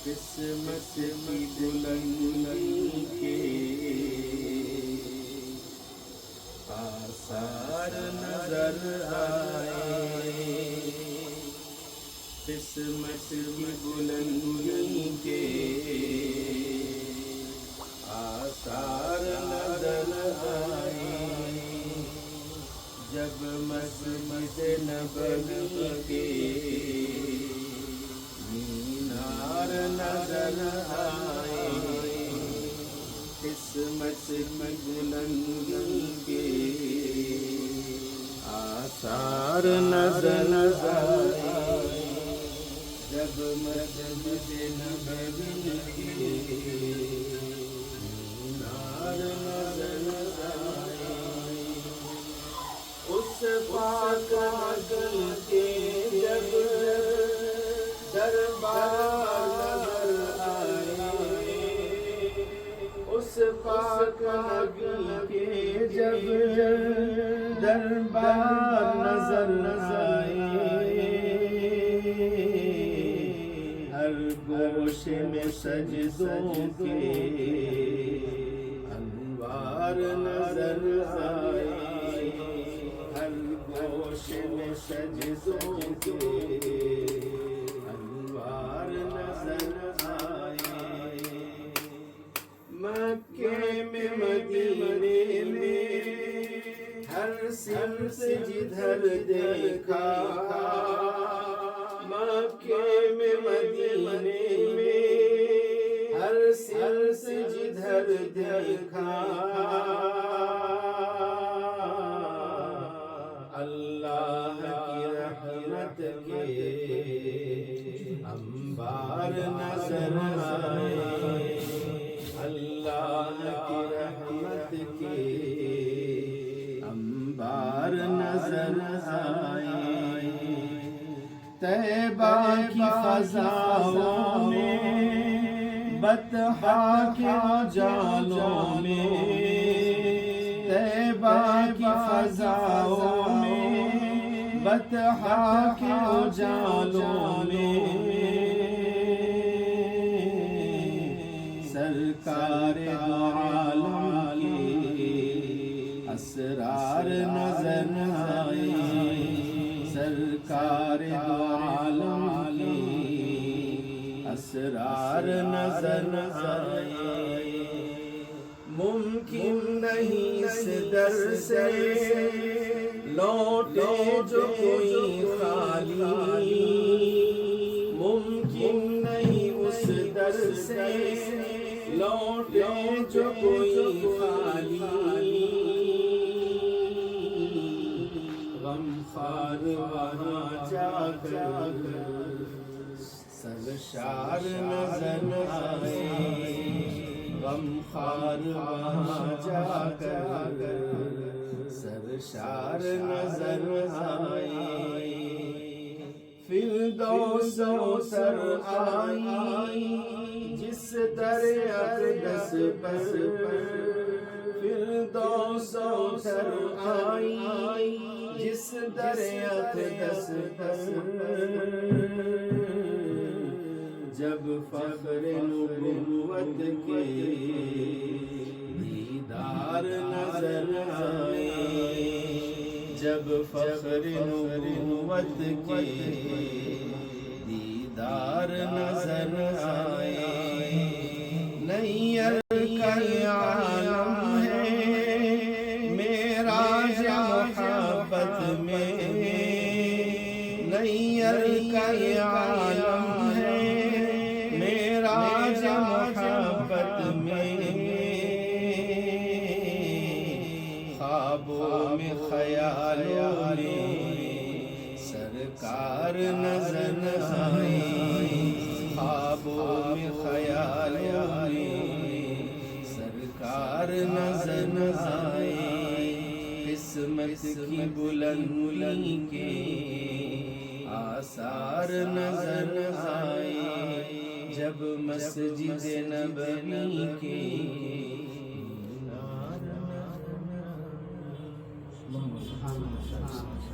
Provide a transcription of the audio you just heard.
قسمت کی بلندی کے آثار نظر آئے، قسمت کی بلندی کے آثار نظر آئے، جب مسجد نبوی کے مینار نظر آئے، قسمت کی بلندی کے آثار نظر آئے، جب مسجد نبوی کے مینار نظر آئے، اس پاک نبی کے جب دربار نظر آئے، اس پاک نبی کے جب دربار نظر آئے، ہر گوشے میں سجدوں کے انوار نظر آئے، ہر گوشے میں سجدوں کے انوار نظر آئے، مکے میں مدینے میں ہر سمت جدھر دیکھا، مکے میں مدینے میں ہر سمت جدھر دیکھا، اللہ کی رحمت کے انبار نظر آئے، اللہ کی رحمت کے انبار نظر آئے، طیبہ کی فضاؤں میں بطحا کے اجالوں میں، طیبہ کی فضاؤں میں بطحا کے اجالوں میں، سرکار دو عالم کے اسرار نظر آئے، سرکار دو عالم کے اسرار نظر آئے، ممکن نہیں اس در سے لوٹے جو کوئی خالی، ممکن نہیں اس در سے لوٹے جو کوئی خالی، غمخوار وہاں جا کر سرشار نظر آئے، غمخوار وہاں جا کر سرشار نظر آئے، فردوس اتر آئی جس در اقدس پر، فردوس اتر آئی جس در اقدس پر، جب فخر نبوت کے دیدار نظر آئے، جب فخر نبوت کے دیدار نظر آئے، نیر کا یہ عالم ہے معراج محبت میں، نیر کا یہ عالم ہے معراج محبت میں، خوابوں میں خیالوں میں سرکار نظر آئے، خوابوں میں خیالوں میں سرکار نظر آئے، قسمت کی بلندی کے آثار نظر آئے، جب مسجد نبوی کے مینار نظر آئے۔